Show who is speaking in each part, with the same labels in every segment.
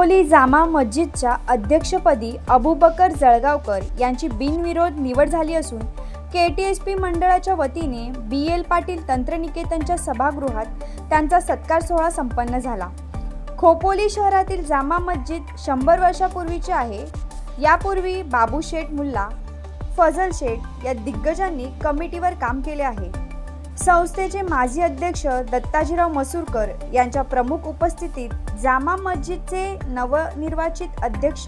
Speaker 1: खोपोली जामा मस्जिदच्या अध्यक्षपदी अबूबकर जळगावकर यांची बिनविरोध निवड झाली असून KTSP मंडळाच्या वतीने BL पाटील तंत्रनिकेतनच्या सभागृहात त्यांचा सत्कार सोहळा संपन्न झाला। खोपोली शहरातील जामा मस्जिद 100 वर्षापूर्वीचे आहे। यापूर्वी बाबू शेठ मुल्ला, फजल शेठ या दिग्गजांनी कमिटीवर काम केले आहे। संस्थेचे माजी अध्यक्ष दत्ताजीराव मसूरकर यांच्या प्रमुख उपस्थितीत जामा मस्जिदचे नवनिर्वाचित अध्यक्ष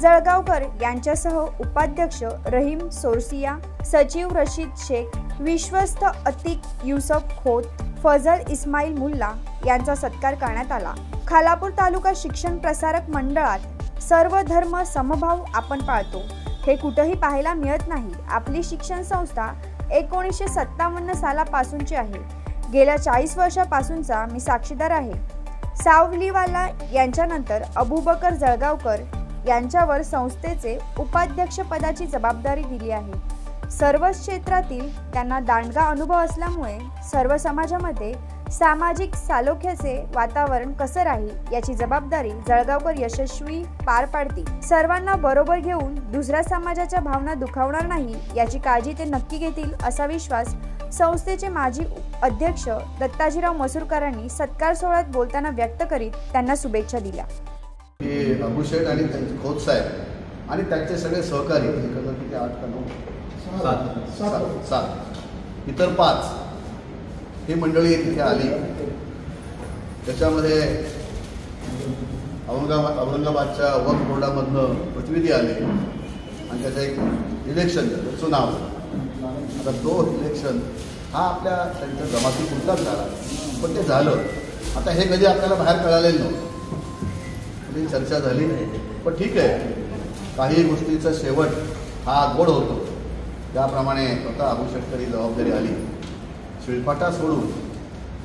Speaker 1: जळगावकर यांच्यासह उपाध्यक्ष रहीम सोरसिया, सचिव रशीद शेख, विश्वस्त अतिक युसुफ खोत, फजल इस्माईल मुल्ला यांचा सत्कार करण्यात आला। खालापूर तालुका शिक्षण प्रसारक मंडळात सर्व धर्म समभाव आपण पाळतो हे कुठेही पाहायला मिळत नाही। आपली शिक्षण संस्था 1957 सालापासूनची आहे। गेल्या 40 वर्षापासूनचा मी साक्षीदार आहे। सावलीवाला यांच्यानंतर अबूबकर जळगावकर यांच्यावर संस्थेचे उपाध्यक्षपदाची जबाबदारी दिली आहे। सर्व क्षेत्रातील त्यांना दांडगा अनुभव असल्यामुळे सर्व समाजामध्ये सामाजिक सालोख्याचे वातावरण कसं राहील याची जबाबदारी जळगावकर यशस्वी पार पाडतील। सर्वांना बरोबर घेऊन दुसऱ्या समाजाच्या भावना दुखावणार नाही याची काळजी ते नक्की घेतील असा विश्वास संस्थेचे माजी अध्यक्ष दत्ताजीराव मसूरकरांनी सत्कार सोहळ्यात बोलताना व्यक्त करीत त्यांना शुभेच्छा दिल्या।
Speaker 2: बाबू शेठ आणि त्यांचे खोत साहेब आणि त्यांचे सगळे सहकारी एकत्र किती 8 का 9 7 इतर 5 ही मंडळी तिथे आली। त्याच्यामध्ये औरंगाबादच्या वक्फ बोर्डामधनं प्रतिनिधी आले आणि त्याचं एक इलेक्शन झालं, चुनाव। आता तो इलेक्शन हा आपल्या त्यांच्या जमातीपुरताच झाला, पण ते झालं। आता हे कधी आपल्याला बाहेर कळालेलं नव्हतं, कधी चर्चा झाली नाही, पण ठीक आहे, काही गोष्टीचा शेवट हा गोड होतो। त्याप्रमाणे स्वतः अबू शेठकरी जबाबदारी आली। शिळपाटा सोडून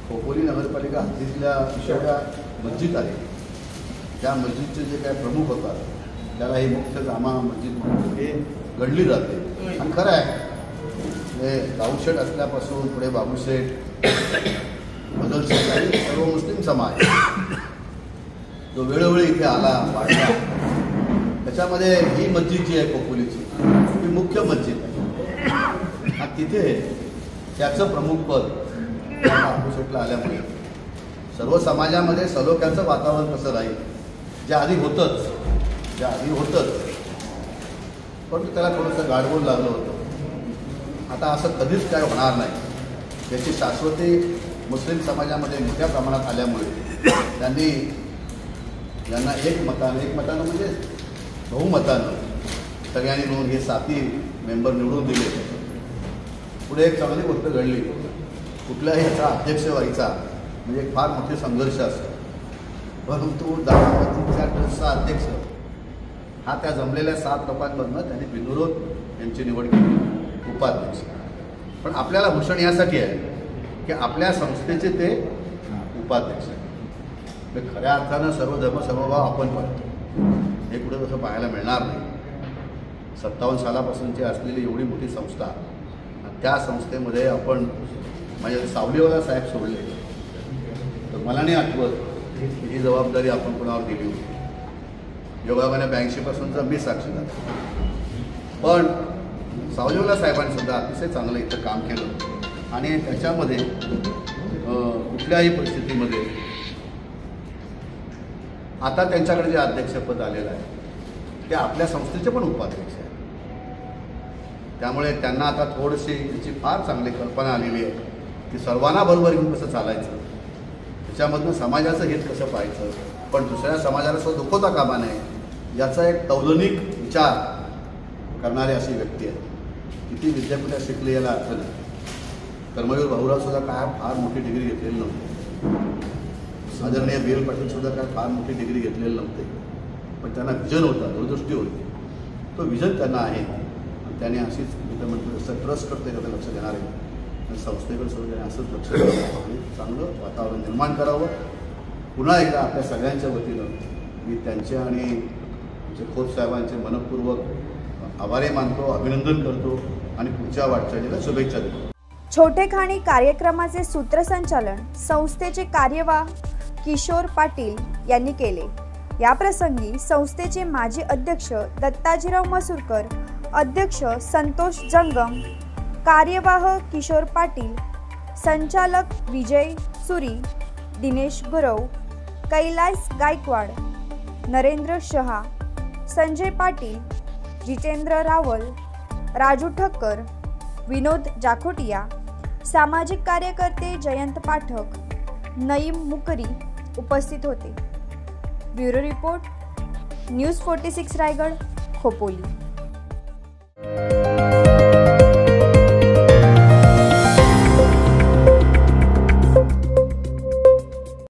Speaker 2: खोपोली नगरपालिका हद्दीतल्या एवढ्या मस्जिद आहे, त्या मस्जिदचे जे काही प्रमुख होतात त्याला ही मुख्य जामा मस्जिद म्हणून हे गणली जाते। आणि खरं आहे, हे दाऊदशेठ असल्यापासून पुढे बाबूशेठ, फजल शेठ आणि सर्व मुस्लिम समाज जो वेळोवेळी इथे आला वाढला, त्याच्यामध्ये ही मस्जिद जी आहे खोपोलीची ही मुख्य मस्जिद आहे। आणि तिथे त्याचं प्रमुख पद बाबूशेठला आल्यामुळे सर्व समाजामध्ये सलोख्याचं वातावरण कसं राहील, जे आधी होतंच, पण त्याला थोडंसं गाडबोड लागलं होतं। आता असं कधीच काय होणार नाही याची शाश्वती मुस्लिम समाजामध्ये मोठ्या प्रमाणात आल्यामुळे त्यांनी यांना एक मतानं म्हणजे बहुमतानं सगळ्यांनी मिळून हे 7 मेंबर निवडून दिले। पुढे एक चांगली गोष्ट घडली, कुठल्याही याचा अध्यक्ष व्हायचा म्हणजे एक फार मोठे संघर्ष असतो, परंतु जामा मस्जिदच्या ट्रस्टचा अध्यक्ष हा त्या जमलेल्या 7 लोकांमधनं त्यांनी बिनविरोध यांची निवड केली उपाध्यक्ष। पण आपल्याला भूषण यासाठी आहे की आपल्या संस्थेचे ते उपाध्यक्ष आहे। खऱ्या अर्थानं सर्व धर्म समभाव आपण पाळतो हे कुठं तसं पाहायला मिळणार नाही। 57 सालापासूनची असलेली एवढी मोठी संस्था, त्या संस्थेमध्ये आपण माझ्या सावलीवाला साहेब सोडले तर मला नाही आठवत ही जबाबदारी आपण कोणावर दिली होती। योगायोगाने 82 पासूनचा मी साक्षीदार, पण सावलीवाला साहेबांनी सुद्धा अतिशय चांगलं इथं काम केलं आणि त्याच्यामध्ये कुठल्याही परिस्थितीमध्ये आता त्यांच्याकडे जे अध्यक्षपद आलेलं आहे ते आपल्या संस्थेचे पण उपाध्यक्ष आहे। त्यामुळे त्यांना आता थोडीशी याची फार चांगली कल्पना आलेली आहे की सर्वांना बरोबर घेऊन कसं चालायचं, त्याच्यामधनं समाजाचं हित कसं पाहायचं, पण दुसऱ्या समाजाला सुद्धा दुखवता कामा नये याचा एक तौलनिक विचार करणारी अशी व्यक्ती आहे। किती विद्यापीठात शिकले याला अर्थ नाही। कर्मवीर भाऊराव सुद्धा काय फार मोठी डिग्री घेतलेली नव्हती, आदरणीय BL पाटील सुद्धा काय फार मोठी डिग्री घेतलेली नव्हते, पण त्यांना विजन होता, दूरदृष्टी होती। तो विजन त्यांना आहे, त्याने अशीच इथं म्हणतो जसं ट्रस्ट करते त्याचं लक्ष देणार आहे आणि संस्थेकडे सुद्धा त्याने असंच लक्ष द्यावं आणि चांगलं वातावरण निर्माण करावं। पुन्हा एकदा आपल्या सगळ्यांच्या वतीनं मी त्यांचे आणि खोत साहेबांचे मनपूर्वक आभारी मानतो, अभिनंदन करतो आणि पुढच्या वाटचालीला शुभेच्छा देतो।
Speaker 1: छोटेखानी कार्यक्रमाचे सूत्रसंचालन संस्थेचे कार्यवाह किशोर पाटील यांनी केले। याप्रसंगी संस्थेचे माजी अध्यक्ष दत्ताजीराव मसूरकर, अध्यक्ष संतोष जंगम, कार्यवाह किशोर पाटील, संचालक विजय सुरी, दिनेश गुरव, कैलास गायकवाड, नरेंद्र शहा, संजय पाटील, जितेंद्र रावल, राजू ठक्कर, विनोद जाखोटिया, सामाजिक कार्यकर्ते जयंत पाठक, नईम मुकरी उपस्थित होते. Bureau report, news 46 Raigad, Khopoli.